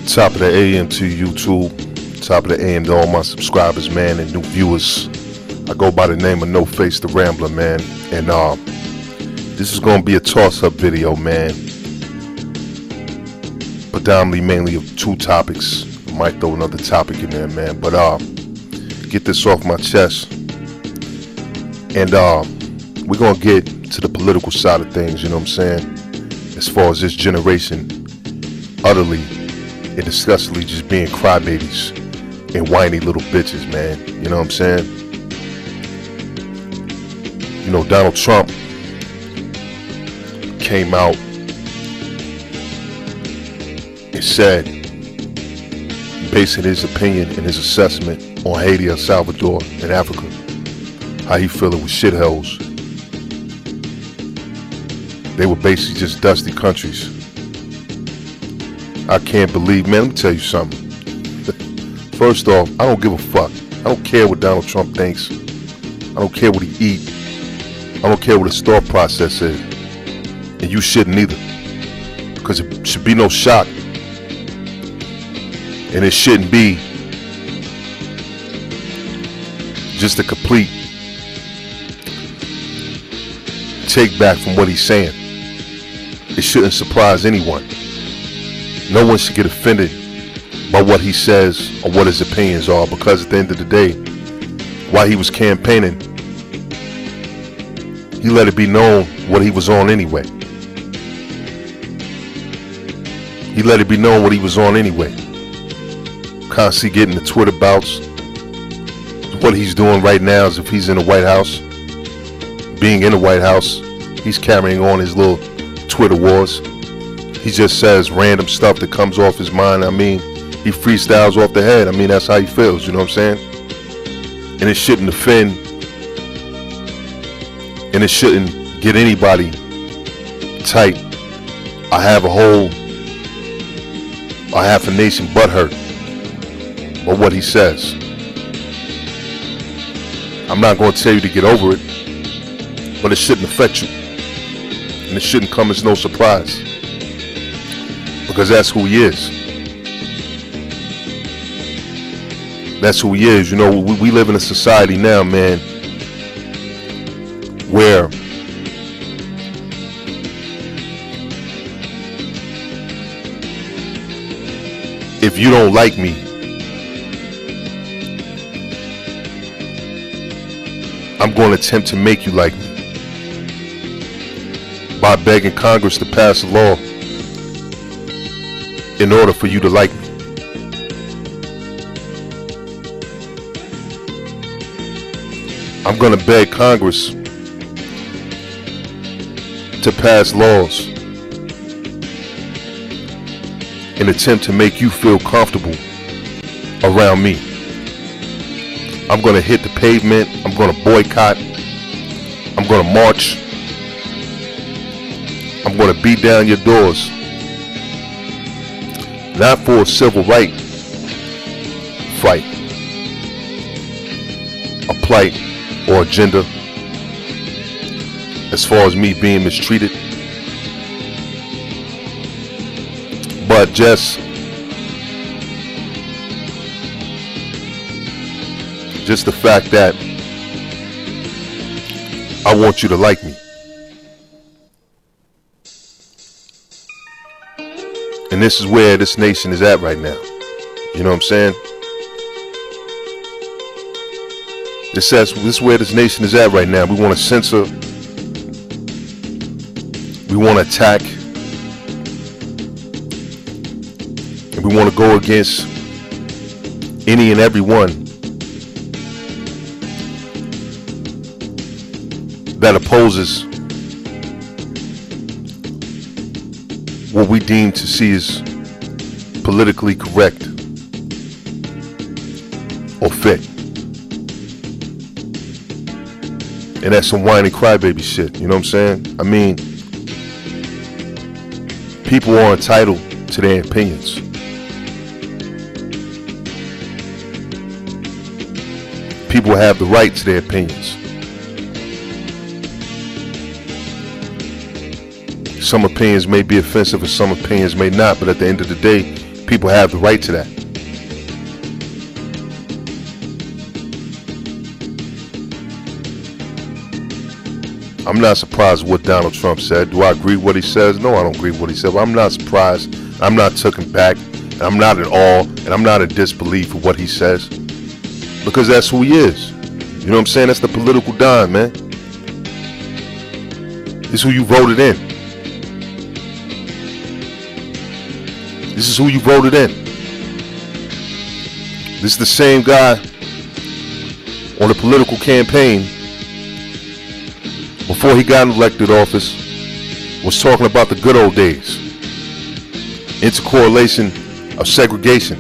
Top of the AM to YouTube. Top of the AM to all my subscribers, man, and new viewers. I go by the name of No Face the Rambler, man. And this is gonna be a toss-up video, man. Predominantly, mainly of two topics. I might throw another topic in there, man. But get this off my chest. And we're gonna get to the political side of things, you know what I'm saying? As far as this generation utterly and disgustingly just being crybabies and whiny little bitches, man. You know what I'm saying? You know, Donald Trump came out and said, basing his opinion and his assessment on Haiti, El Salvador, and Africa, how he feel it was shitholes. They were basically just dusty countries. I can't believe, man, let me tell you something. First off, I don't give a fuck. I don't care what Donald Trump thinks. I don't care what he eat. I don't care what his thought process is. And you shouldn't either. Because it should be no shock. And it shouldn't be just a complete take back from what he's saying. It shouldn't surprise anyone. No one should get offended by what he says or what his opinions are, because at the end of the day, while he was campaigning, he let it be known what he was on anyway. He let it be known what he was on anyway. Constantly getting the Twitter bouts. What he's doing right now is, if he's in the White House, being in the White House, he's carrying on his little Twitter wars. He just says random stuff that comes off his mind. I mean, he freestyles off the head. I mean, that's how he feels, you know what I'm saying? And it shouldn't offend, and it shouldn't get anybody tight. I have a nation butthurt by what he says. I'm not going to tell you to get over it, but it shouldn't affect you. And it shouldn't come as no surprise. Because that's who he is. That's who he is. You know, we live in a society now, man, where if you don't like me, I'm going to attempt to make you like me by begging Congress to pass a law in order for you to like me. I'm going to beg Congress to pass laws in attempt to make you feel comfortable around me. I'm going to hit the pavement. I'm going to boycott. I'm going to march. I'm going to beat down your doors. Not for a civil right fight, a plight, or agenda as far as me being mistreated, but just the fact that I want you to like me. And this is where this nation is at right now. You know what I'm saying? This is where this nation is at right now. We want to censor. We want to attack. And we want to go against any and every one that opposes what we deem to see as politically correct or fit. And that's some whiny crybaby shit, you know what I'm saying? I mean, people are entitled to their opinions. People have the right to their opinions. Some opinions may be offensive and some opinions may not, but at the end of the day, People have the right to that. I'm not surprised what Donald Trump said. Do I agree with what he says? No, I don't agree with what he said. But I'm not surprised. I'm not taken back. And I'm not at awe. And I'm not in disbelief of what he says. Because that's who he is. You know what I'm saying? That's the political Don, man. This is who you voted in. This is who you voted in. This is the same guy on the political campaign before he got elected office was talking about the good old days. Intercorrelation of segregation.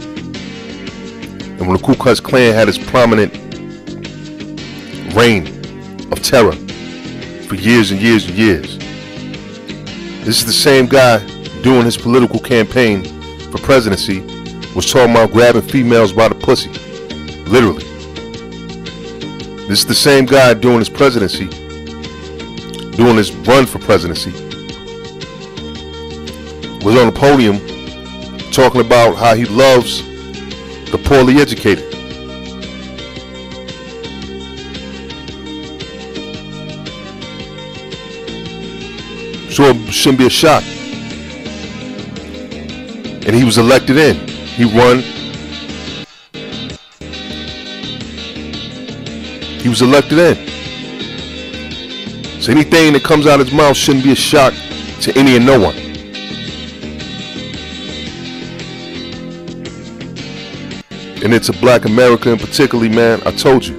And when the Ku Klux Klan had its prominent reign of terror for years and years and years. This is the same guy doing his political campaign for presidency was talking about grabbing females by the pussy. Literally. This is the same guy doing his presidency, doing his run for presidency, was on the podium talking about how he loves the poorly educated. So it shouldn't be a shock. And he was elected in. He won. He was elected in. So anything that comes out of his mouth shouldn't be a shock to any and no one. And it's a black America in particular, man. I told you.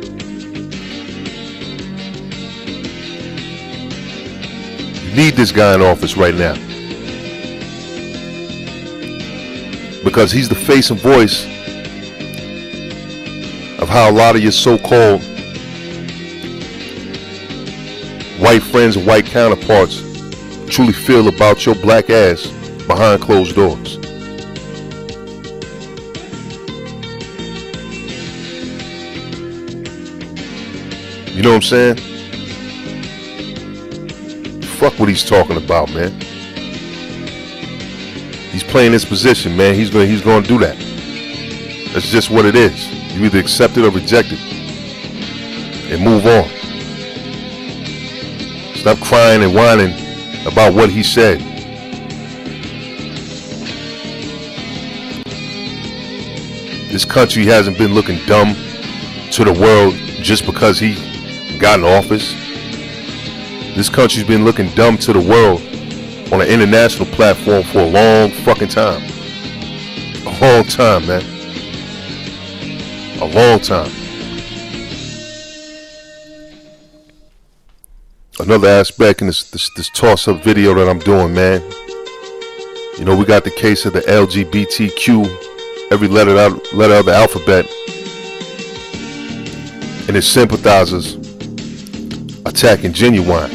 You need this guy in office right now. Because he's the face and voice of how a lot of your so-called white friends and white counterparts truly feel about your black ass behind closed doors. You know what I'm saying? Fuck what he's talking about, man. He's playing his position, man. He's going to do that. That's just what it is. You either accept it or reject it, and move on. Stop crying and whining about what he said. This country hasn't been looking dumb to the world just because he got in office. This country's been looking dumb to the world on an international platform for a long fucking time. A long time, man. A long time. Another aspect in this toss-up video that I'm doing, man. You know, we got the case of the LGBTQ, every letter of the alphabet, and its sympathizers attacking Genuine.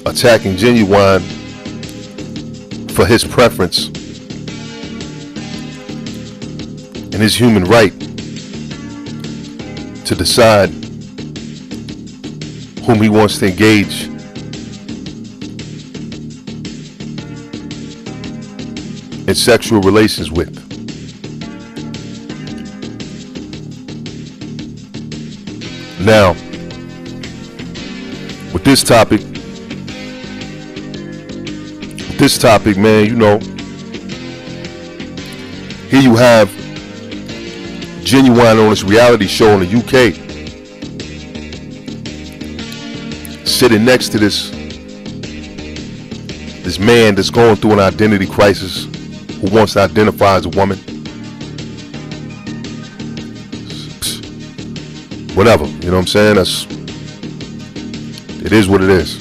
Attacking Genuine for his preference and his human right to decide whom he wants to engage in sexual relations with. Now, with this topic, man, you know, here you have Genuine on this reality show in the UK, sitting next to this man that's going through an identity crisis, who wants to identify as a woman. Whatever, you know what I'm saying? It is what it is.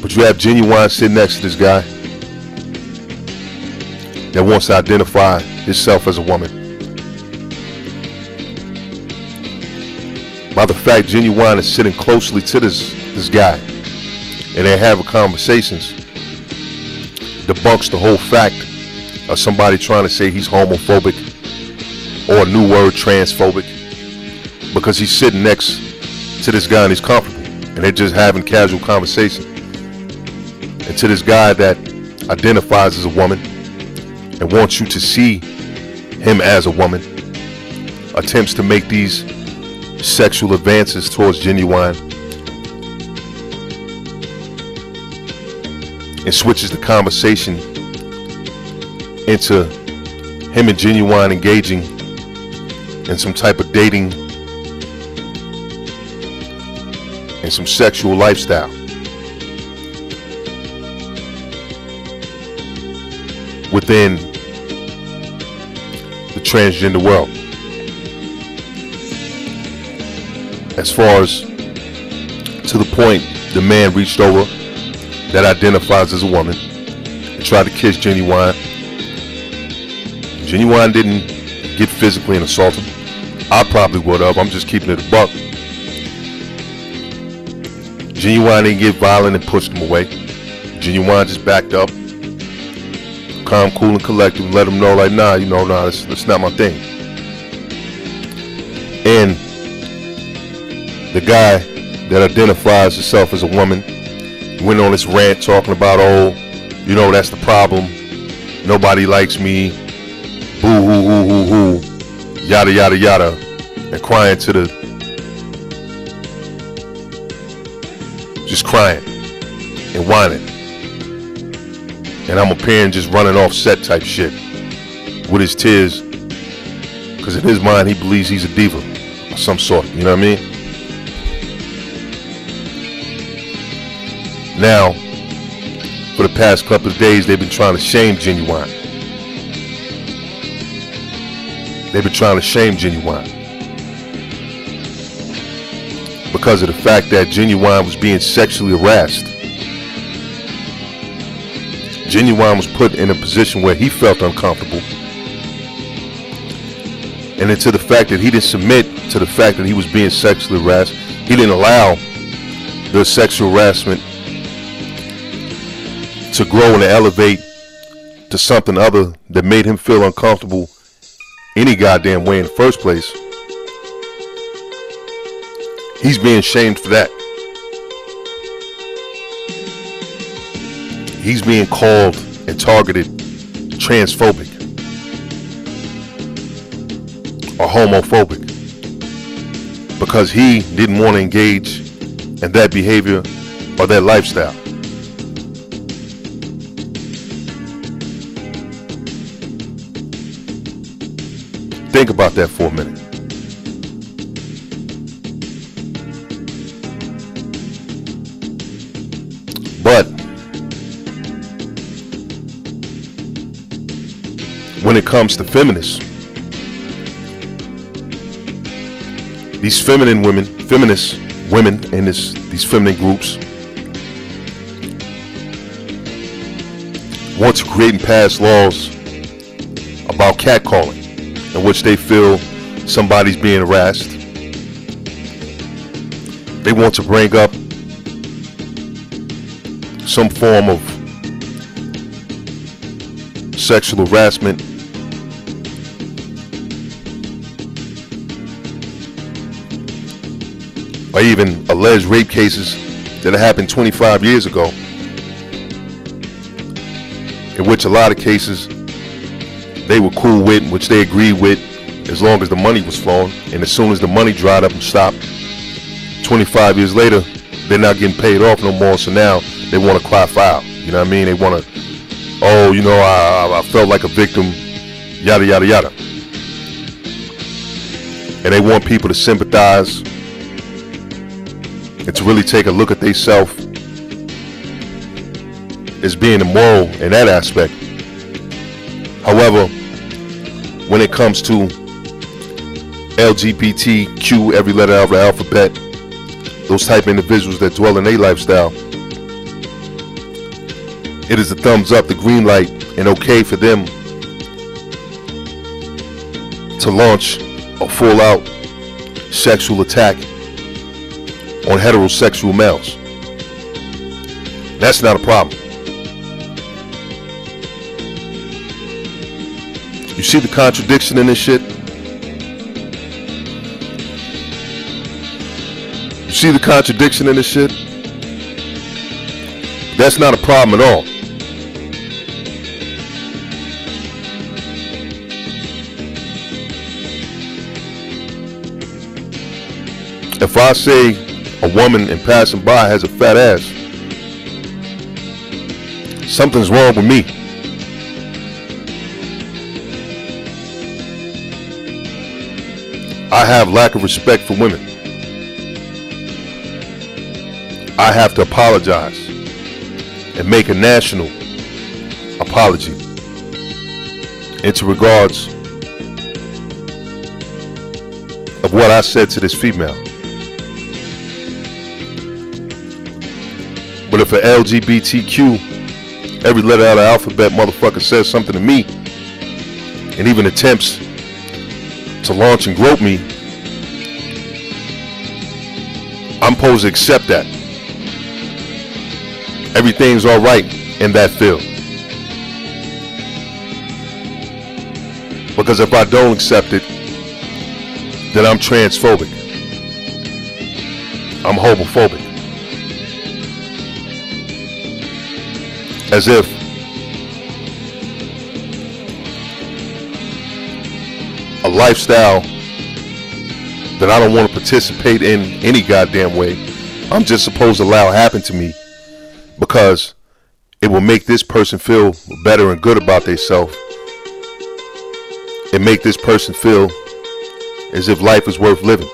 But you have Genuine sitting next to this guy that wants to identify himself as a woman. By the fact Genuine is sitting closely to this guy and they're having conversations, debunks the whole fact of somebody trying to say he's homophobic or a new word, transphobic, because he's sitting next to this guy and he's comfortable and they're just having casual conversation. And to this guy that identifies as a woman and wants you to see him as a woman, attempts to make these sexual advances towards Genuine, and switches the conversation into him and Genuine engaging in some type of dating and some sexual lifestyle. Within the transgender world. As far as to the point the man reached over that identifies as a woman and tried to kiss Genuine. Genuine didn't get physically and assault him. I probably would have. I'm just keeping it a buck. Genuine didn't get violent and pushed him away. Genuine just backed up, calm, cool, and collected, and let him know, like, nah, that's not my thing. And the guy that identifies himself as a woman went on this rant talking about, that's the problem. Nobody likes me. Boo hoo hoo hoo hoo. Yada yada yada. And crying to the, just crying and whining. And I'm appearing just running off set type shit with his tears, because in his mind he believes he's a diva of some sort, you know what I mean? Now, for the past couple of days, they've been trying to shame Genuine. They've been trying to shame Genuine because of the fact that Genuine was being sexually harassed. Genuine was put in a position where he felt uncomfortable, and into the fact that he didn't submit to the fact that he was being sexually harassed. He didn't allow the sexual harassment to grow and to elevate to something other that made him feel uncomfortable any goddamn way in the first place. He's being shamed for that. He's being called and targeted transphobic or homophobic because he didn't want to engage in that behavior or that lifestyle. Think about that for a minute. But when it comes to feminists, these feminist women in these feminine groups want to create and pass laws about catcalling, in which they feel somebody's being harassed. They want to bring up some form of sexual harassment or even alleged rape cases that happened 25 years ago, in which a lot of cases they were cool with, which they agreed with, as long as the money was flowing. And as soon as the money dried up and stopped, 25 years later, they're not getting paid off no more. So now they want to cry foul. You know what I mean? They want to, I felt like a victim, yada, yada, yada. And they want people to sympathize and to really take a look at themselves as being immoral in that aspect. However, when it comes to LGBTQ, every letter of the alphabet, those type of individuals that dwell in their lifestyle, it is a thumbs up, the green light, and okay for them to launch a full-out sexual attack on heterosexual males. That's not a problem. You see the contradiction in this shit? You see the contradiction in this shit? That's not a problem at all. If I say a woman in passing by has a fat ass, something's wrong with me. I have lack of respect for women. I have to apologize and make a national apology into regards of what I said to this female. But if an LGBTQ, every letter out of the alphabet motherfucker says something to me and even attempts to launch and grope me, I'm supposed to accept that. Everything's all right in that field. Because if I don't accept it, then I'm transphobic. I'm homophobic. As if a lifestyle that I don't want to participate in any goddamn way, I'm just supposed to allow happen to me because it will make this person feel better and good about themselves. And make this person feel as if life is worth living.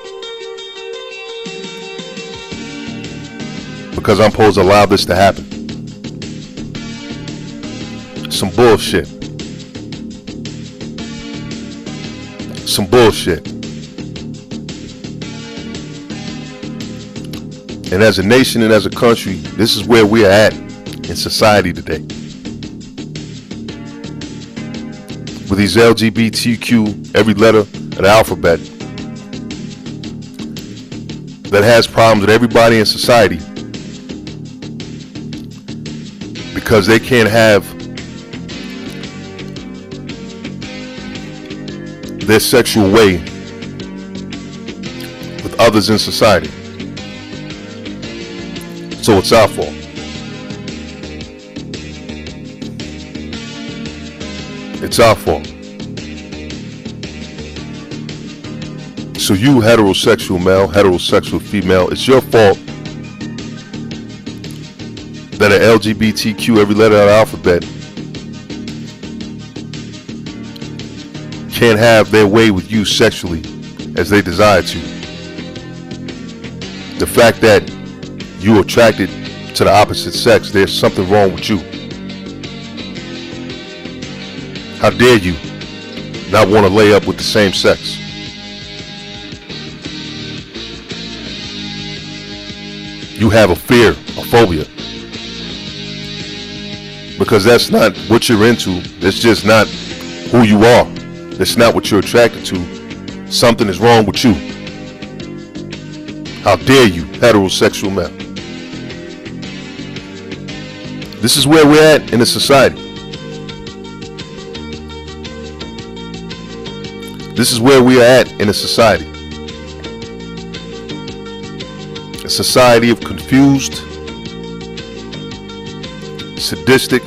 Because I'm supposed to allow this to happen. Some bullshit. Some bullshit. And as a nation and as a country, this is where we are at in society today. With these LGBTQ, every letter of the alphabet, that has problems with everybody in society because they can't have their sexual way with others in society. So it's our fault. It's our fault. So you heterosexual male, heterosexual female, it's your fault that an LGBTQ, every letter of the alphabet, can't have their way with you sexually as they desire to. The fact that you're attracted to the opposite sex, there's something wrong with you. How dare you not want to lay up with the same sex? You have a fear, a phobia. Because that's not what you're into. That's just not who you are. That's not what you're attracted to. Something is wrong with you. How dare you, heterosexual man? This is where we're at in the society. This is where we are at in a society. A society of confused, sadistic,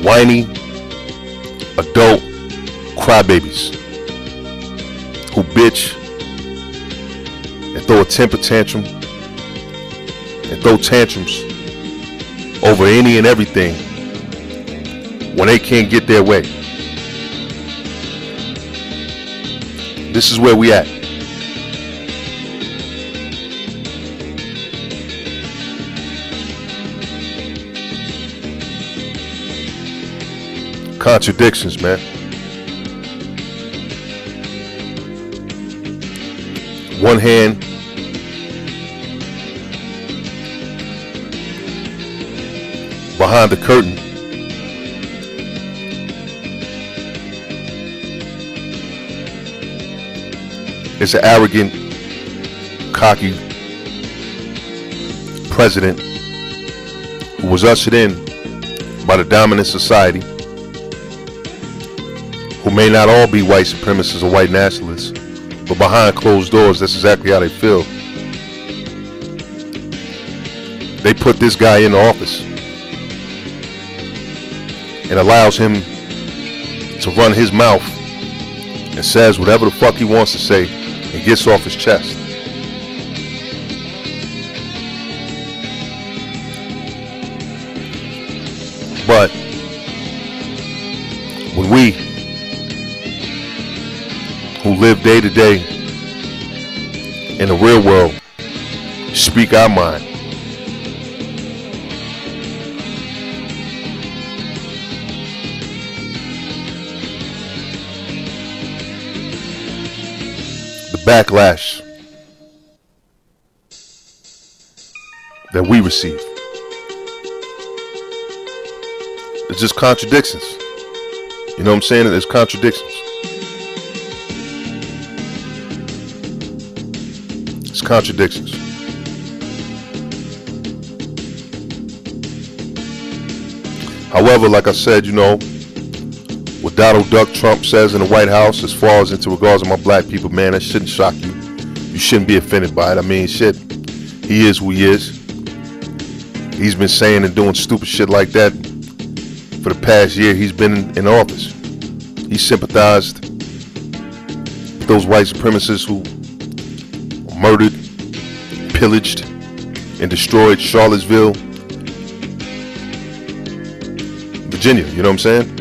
whiny, adult crybabies who bitch and throw a temper tantrum and throw tantrums over any and everything when they can't get their way. This is where we at. Contradictions, man. One hand behind the curtain, is an arrogant, cocky president who was ushered in by the dominant society, who may not all be white supremacists or white nationalists, but behind closed doors, that's exactly how they feel. they put this guy in the office and allows him to run his mouth and says whatever the fuck he wants to say and gets off his chest. But when we who live day to day in the real world speak our mind, the backlash that we receive, it's just contradictions. You know what I'm saying? There's contradictions. It's contradictions. However, like I said, you know, what Donald Duck Trump says in the White House as far as into regards to my black people, man, that shouldn't shock you. You shouldn't be offended by it. I mean, shit, he is who he is. He's been saying and doing stupid shit like that for the past year he's been in office. He sympathized with those white supremacists who murdered, pillaged, and destroyed Charlottesville, Virginia. You know what I'm saying?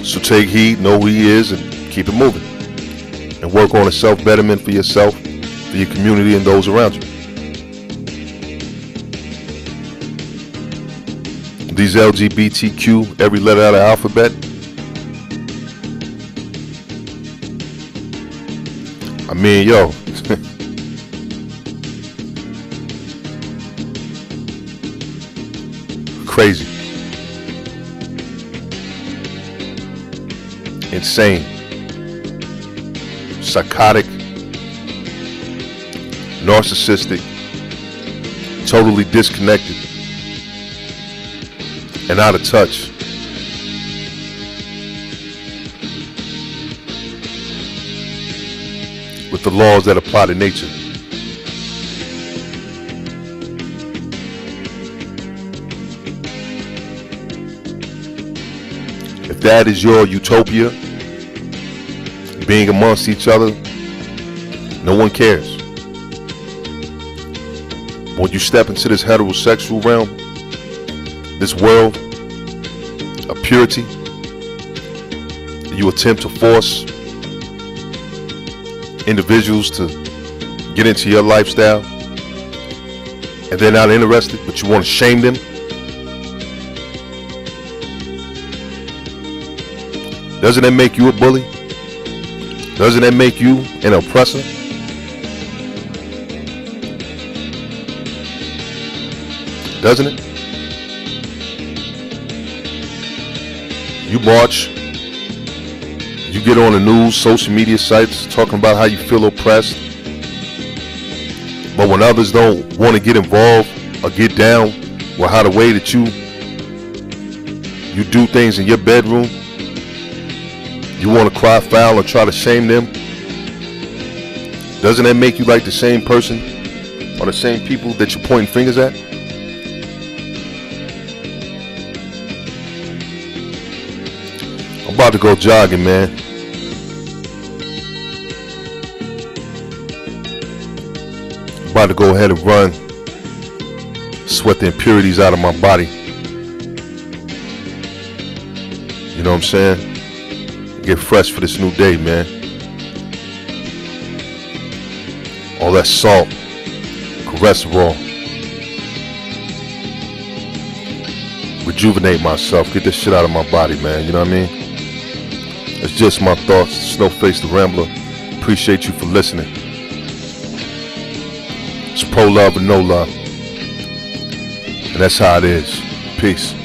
So take heed, know who he is, and keep it moving. And work on a self-betterment for yourself, for your community, and those around you. These LGBTQ, every letter out of the alphabet, I mean, yo, crazy, insane, psychotic, narcissistic, totally disconnected, and out of touch. With the laws that apply to nature. If that is your utopia, being amongst each other, no one cares. When you step into this heterosexual realm, this world of purity, you attempt to force individuals to get into your lifestyle and they're not interested, but you want to shame them. Doesn't that make you a bully? Doesn't that make you an oppressor? Doesn't it? You march, you get on the news, social media sites, talking about how you feel oppressed. But when others don't want to get involved or get down with how the way that you do things in your bedroom, you want to cry foul and try to shame them. Doesn't that make you like the same person or the same people that you're pointing fingers at? I'm about to go jogging, man. I'm about to go ahead and run, sweat the impurities out of my body. You know what I'm saying? Get fresh for this new day, man. All that salt, cholesterol. Rejuvenate myself, get this shit out of my body, man. You know what I mean? It's just my thoughts. Snowface the Rambler. Appreciate you for listening. It's pro love and no love. And that's how it is. Peace.